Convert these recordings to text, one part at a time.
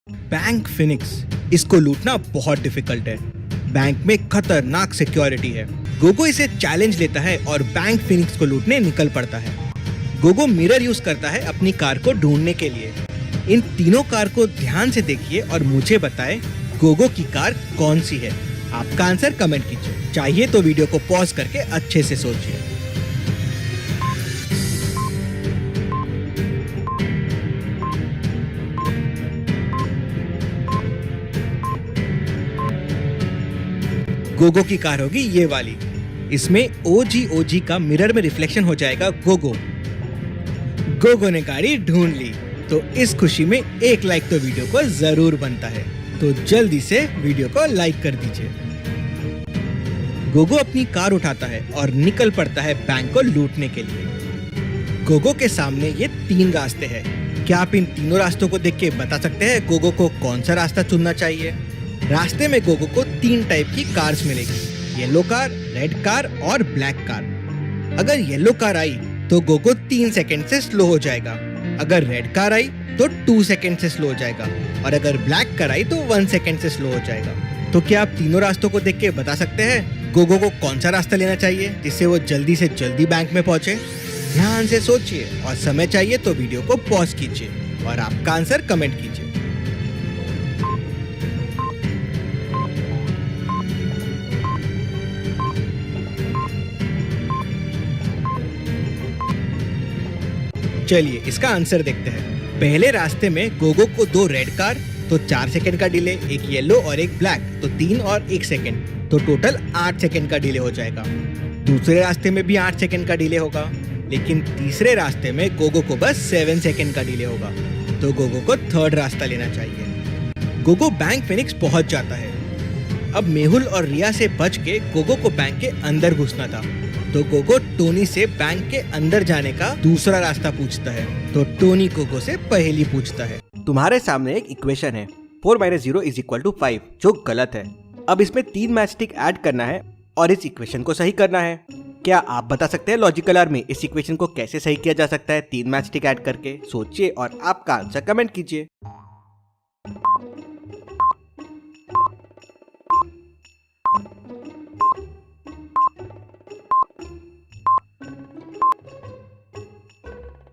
Bank Phoenix, इसको लूटना बहुत डिफिकल्ट है। बैंक में खतरनाक सिक्योरिटी है। गोगो इसे चैलेंज लेता है और बैंक फिनिक्स को लूटने निकल पड़ता है। गोगो मिरर यूज करता है अपनी कार को ढूंढने के लिए। इन तीनों कार को ध्यान से देखिए और मुझे बताएं गोगो की कार कौन सी है। आपका आंसर कमेंट कीजिए। चाहिए तो वीडियो को पॉज करके अच्छे से सोचिए। गोगो की कार होगी ये वाली। इसमें ओजी का मिरर में रिफ्लेक्शन हो जाएगा गोगो। गोगो ने गाड़ी ढूंढ ली, तो इस खुशी में एक लाइक तो वीडियो को जरूर बनता है। तो जल्दी से वीडियो को लाइक कर दीजिए। गोगो अपनी कार उठाता है और निकल पड़ता है बैंक को लूटने के लिए। गोगो के सामने ये 3 रास्ते हैं। क्या आप इन तीनों रास्तों को देख के बता सकते हैं गोगो को कौन सा रास्ता चुनना चाहिए? रास्ते में गोगो को 3 टाइप की कार्स मिलेगी, येलो कार, रेड कार और ब्लैक कार। अगर येलो कार आई तो गोगो 3 सेकंड से स्लो हो जाएगा। अगर रेड कार आई तो 2 सेकंड से स्लो हो जाएगा और अगर ब्लैक कार आई तो 1 सेकंड से स्लो हो जाएगा। तो क्या आप तीनों रास्तों को देख के बता सकते हैं गोगो को कौन सा रास्ता लेना चाहिए जिससे वो जल्दी से जल्दी बैंक में पहुंचे? ध्यान से सोचिए और समय चाहिए तो वीडियो को पॉज कीजिए और आपका आंसर कमेंट कीजिए। चलिए इसका आंसर देखते हैं। पहले रास्ते में गोगो को 2 रेड कार तो 4 सेकंड का डिले, एक येलो और एक ब्लैक तो 3 और 1 सेकंड, तो टोटल 8 सेकंड का डिले हो जाएगा। दूसरे रास्ते में भी 8 सेकंड का डिले होगा, लेकिन तीसरे रास्ते में गोगो को बस 7 सेकंड का डिले होगा। तो गोगो को थर्ड रास्ता लेना चाहिए। गोगो बैंक फिनिक्स पहुंच जाता है। अब मेहुल और रिया से बच के गोगो को बैंक के अंदर घुसना था, तो गोगो टोनी से बैंक के अंदर जाने का दूसरा रास्ता पूछता है। तो टोनी गोगो से पहेली पूछता है। तुम्हारे सामने एक इक्वेशन है 4 - 0 = 5, जो गलत है। अब इसमें 3 मैच स्टिक ऐड करना है और इस इक्वेशन को सही करना है। क्या आप बता सकते हैं लॉजिकल आर में इस इक्वेशन को कैसे सही किया जा सकता है 3 मैच स्टिक ऐड करके? सोचिए और आपका आंसर कमेंट कीजिए।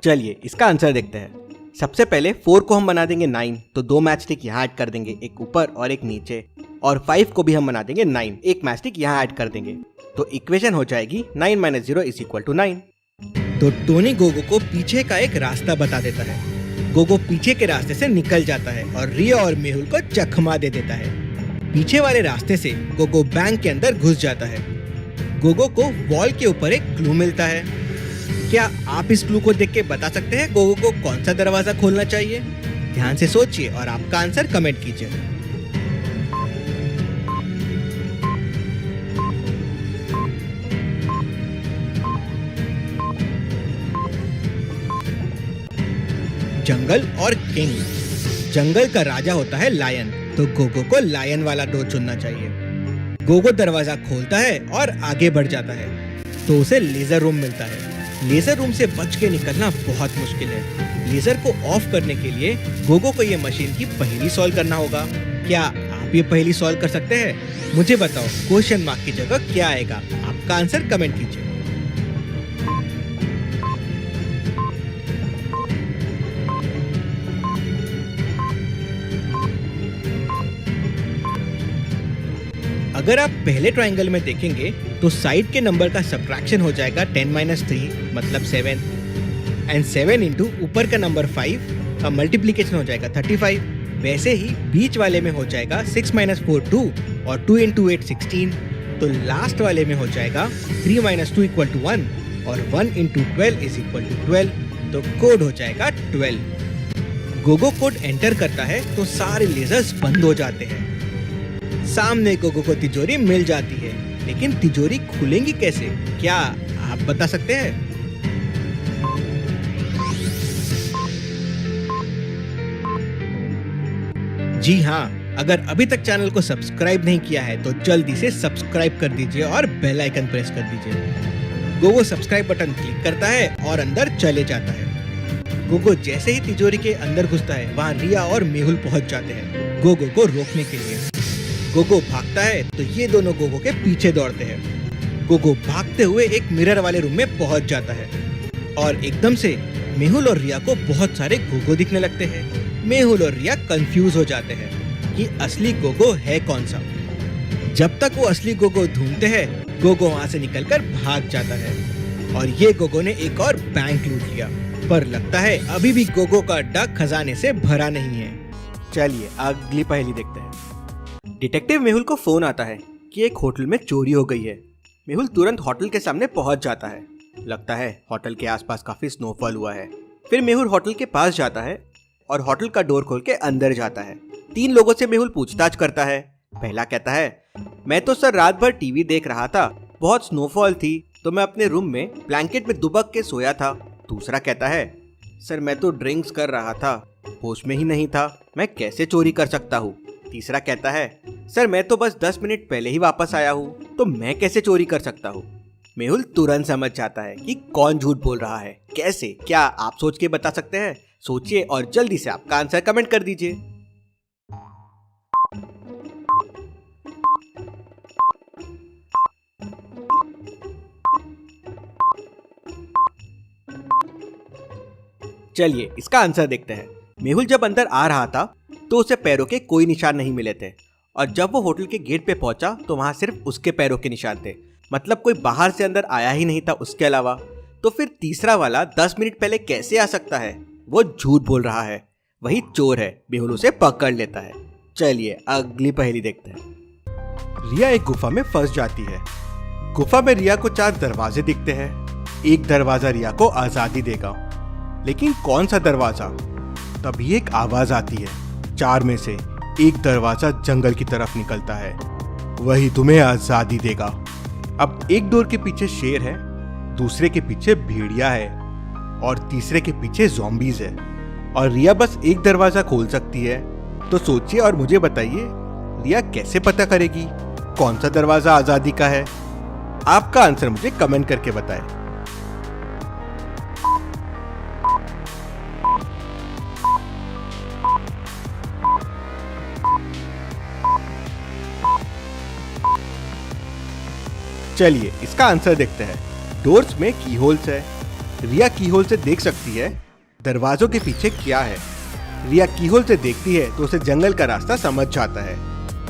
चलिए इसका आंसर देखते हैं। सबसे पहले 4 को हम बना देंगे 9, तो 2 मैच स्टिक यहाँ ऐड कर देंगे, एक ऊपर और एक नीचे। और 5 को भी हम बना देंगे 9, एक मैच स्टिक यहाँ ऐड कर देंगे। तो इक्वेशन हो जाएगी 9 - 0 = 9। तो टोनी गोगो को पीछे का एक रास्ता बता देता है। गोगो पीछे के रास्ते से निकल जाता है और रिया और मेहुल को चकमा दे देता है। पीछे वाले रास्ते से गोगो बैंक के अंदर घुस जाता है। गोगो को वॉल के ऊपर एक क्लू मिलता है। क्या आप इस क्लू को देख के बता सकते हैं गोगो को कौन सा दरवाजा खोलना चाहिए? ध्यान से सोचिए और आपका आंसर कमेंट कीजिए। जंगल और किंग। जंगल का राजा होता है लायन, तो गोगो को लायन वाला डोर चुनना चाहिए। गोगो दरवाजा खोलता है और आगे बढ़ जाता है, तो उसे लेजर रूम मिलता है। लेजर रूम से बच के निकलना बहुत मुश्किल है। लेजर को ऑफ करने के लिए गोगो को ये मशीन की पहेली सॉल्व करना होगा। क्या आप ये पहेली सॉल्व कर सकते हैं? मुझे बताओ क्वेश्चन मार्क की जगह क्या आएगा? आपका आंसर कमेंट कीजिए। अगर आप पहले ट्रायंगल में देखेंगे तो साइड के नंबर का सब्ट्रैक्शन हो जाएगा 10 - 3 मतलब 7, एंड 7 इंटू ऊपर का नंबर 5 का मल्टीप्लीकेशन हो जाएगा 35। वैसे ही बीच वाले में हो जाएगा 6 - 4 2 और 2 इंटू 8 16। तो लास्ट वाले में हो जाएगा 3 - 2 = 1 और 1 इंटू 12 = 12। तो कोड हो जाएगा 12। गोगो कोड एंटर करता है तो सारे लेजर्स बंद हो जाते हैं। सामने गोगो को तिजोरी मिल जाती है, लेकिन तिजोरी खुलेंगी कैसे? क्या आप बता सकते हैं? जी हाँ, अगर अभी तक चैनल को सब्सक्राइब नहीं किया है तो जल्दी से सब्सक्राइब कर दीजिए और बेल आइकन प्रेस कर दीजिए। गोगो सब्सक्राइब बटन क्लिक करता है और अंदर चले जाता है। गोगो जैसे ही तिजोरी के अंदर घुसता है वहाँ रिया और मेहुल पहुँच जाते हैं गोगो को रोकने के लिए। गोगो भागता है तो ये दोनों गोगो के पीछे दौड़ते हैं। गोगो भागते हुए एक मिरर वाले रूम में पहुंच जाता है और एकदम से मेहुल और रिया को बहुत सारे गोगो दिखने लगते हैं। मेहुल और रिया कंफ्यूज हो जाते हैं कि असली गोगो है कौन सा। जब तक वो असली गोगो ढूंढते हैं गोगो वहाँ से निकलकर भाग जाता है और ये गोगो ने एक और बैंक लूट लिया, पर लगता है अभी भी गोगो का अड्डा खजाने से भरा नहीं है। चलिए अगली पहेली देखते हैं। डिटेक्टिव मेहुल को फोन आता है कि एक होटल में चोरी हो गई है। मेहुल तुरंत होटल के सामने पहुंच जाता है। लगता है होटल के आसपास काफी स्नोफॉल हुआ है। फिर मेहुल होटल के पास जाता है और होटल का डोर खोल के अंदर जाता है। 3 लोगों से मेहुल पूछताछ करता है। पहला कहता है, मैं तो सर रात भर टीवी देख रहा था, बहुत स्नोफॉल थी तो मैं अपने रूम में ब्लैंकेट में दुबक के सोया था। दूसरा कहता है, सर मैं तो ड्रिंक्स कर रहा था, होश में ही नहीं था, मैं कैसे चोरी कर सकता हूँ। तीसरा कहता है, सर मैं तो बस 10 मिनट पहले ही वापस आया हूँ, तो मैं कैसे चोरी कर सकता हूँ। मेहुल तुरंत समझ जाता है कि कौन झूठ बोल रहा है, कैसे, क्या आप सोच के बता सकते हैं? सोचिए और जल्दी से आपका आंसर कमेंट कर दीजिए। चलिए इसका आंसर देखते हैं। मेहुल जब अंदर आ रहा था तो उसे पैरों के कोई निशान नहीं मिले थे और जब वो होटल के गेट पे पहुंचा तो वहां सिर्फ उसके पैरों के निशान थे, मतलब कोई बाहर से अंदर आया ही नहीं था उसके अलावा। तो फिर तीसरा वाला 10 मिनट पहले कैसे आ सकता है? वो झूठ बोल रहा है, वही चोर है। मेहुल उसे पकड़ लेता है। चलिए अगली पहेली देखते हैं। रिया एक गुफा में फंस जाती है। गुफा में रिया को 4 दरवाजे दिखते हैं। एक दरवाजा रिया को आजादी देगा, लेकिन कौन सा दरवाजा? तभी एक आवाज आती है। 4 में से एक दरवाजा जंगल की तरफ निकलता है, वही तुम्हें आजादी देगा। अब एक डोर के पीछे शेर है, दूसरे के पीछे भेड़िया है और तीसरे के पीछे ज़ॉम्बीज है और रिया बस एक दरवाजा खोल सकती है। तो सोचिए और मुझे बताइए, रिया कैसे पता करेगी कौन सा दरवाजा आजादी का है? आपका आंसर मुझे कमेंट करके बताएं। चलिए इसका आंसर देखते हैं। डोर्स में की होल्स है। रिया की होल से देख सकती है दरवाजों के पीछे क्या है। रिया की होल से देखती है तो उसे जंगल का रास्ता समझ जाता है।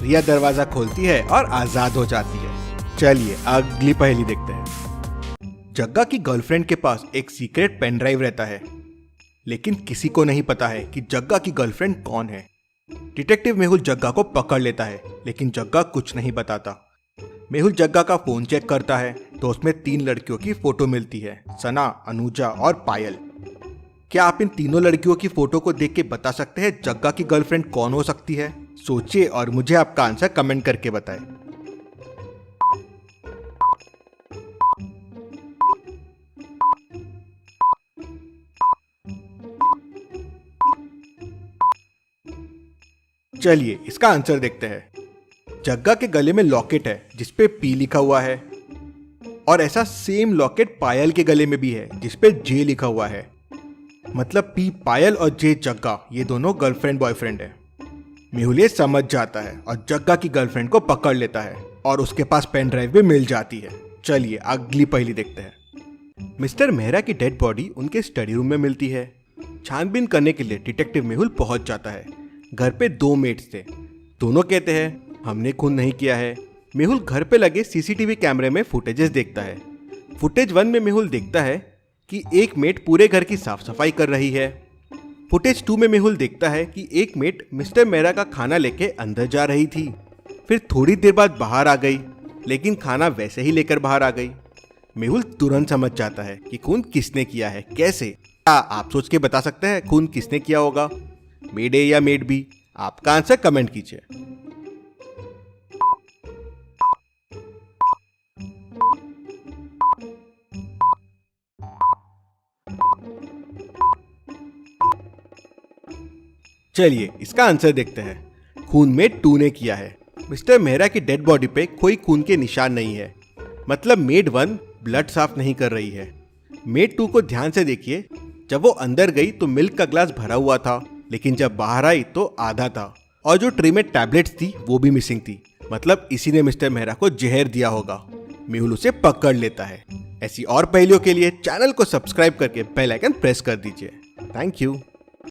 रिया दरवाजा खोलती है और आजाद हो जाती है। चलिए अगली पहेली देखते हैं। जग्गा की गर्लफ्रेंड के पास एक सीक्रेट पेन ड्राइव रहता है, लेकिन किसी को नहीं पता है कि जग्गा की गर्लफ्रेंड कौन है। डिटेक्टिव मेहुल जग्गा को पकड़ लेता है, लेकिन जग्गा कुछ नहीं बताता। मेहुल जग्गा का फोन चेक करता है तो उसमें 3 लड़कियों की फोटो मिलती है, सना, अनुजा और पायल। क्या आप इन तीनों लड़कियों की फोटो को देख के बता सकते हैं जग्गा की गर्लफ्रेंड कौन हो सकती है? सोचिए और मुझे आपका आंसर कमेंट करके बताएं। चलिए इसका आंसर देखते हैं। जग्गा के गले में लॉकेट है जिसपे पी लिखा हुआ है और ऐसा सेम लॉकेट पायल के गले में भी है जिसपे जे लिखा हुआ है। मतलब पी पायल और जे जग्गा, ये दोनों गर्लफ्रेंड बॉयफ्रेंड है। मेहुल ये समझ जाता है और जग्गा की गर्लफ्रेंड को पकड़ लेता है और उसके पास पेन ड्राइव भी मिल जाती है। चलिए अगली पहेली देखते हैं। मिस्टर मेहरा की डेड बॉडी उनके स्टडी रूम में मिलती है। छानबीन करने के लिए डिटेक्टिव मेहुल पहुंच जाता है। घर पे 2 मेट्स थे, दोनों कहते हैं हमने खून नहीं किया है। मेहुल घर पे लगे सीसीटीवी कैमरे में फुटेजेस देखता है। फुटेज 1 में मेहुल देखता है कि एक मेट पूरे घर की साफ सफाई कर रही है। फुटेज 2 में मेहुल देखता है कि एक मेट मिस्टर मेहरा का खाना लेके अंदर जा रही थी, फिर थोड़ी देर बाद बाहर आ गई, लेकिन खाना वैसे ही लेकर बाहर आ गई। मेहुल तुरंत समझ जाता है कि खून किसने किया है, कैसे। क्या आप सोच के बता सकते हैं खून किसने किया होगा? मेड ए या मेड बी? आपका आंसर कमेंट कीजिए। चलिए इसका आंसर देखते हैं। खून मेड 2 ने किया है। मिस्टर मेहरा की डेड बॉडी पे कोई खून के निशान नहीं है, मतलब मेड 1 ब्लड साफ नहीं कर रही है। मेड 2 को ध्यान से देखिए, जब वो अंदर गई तो मिल्क का ग्लास भरा हुआ था, लेकिन जब बाहर आई तो आधा था और जो ट्रे में टैबलेट्स थी वो भी मिसिंग थी। मतलब इसी ने मिस्टर मेहरा को जहर दिया होगा। मेहुल उसे पकड़ लेता है। ऐसी और पहेलियों के लिए चैनल को सब्सक्राइब करके बेल आइकन प्रेस कर दीजिए। Thank you.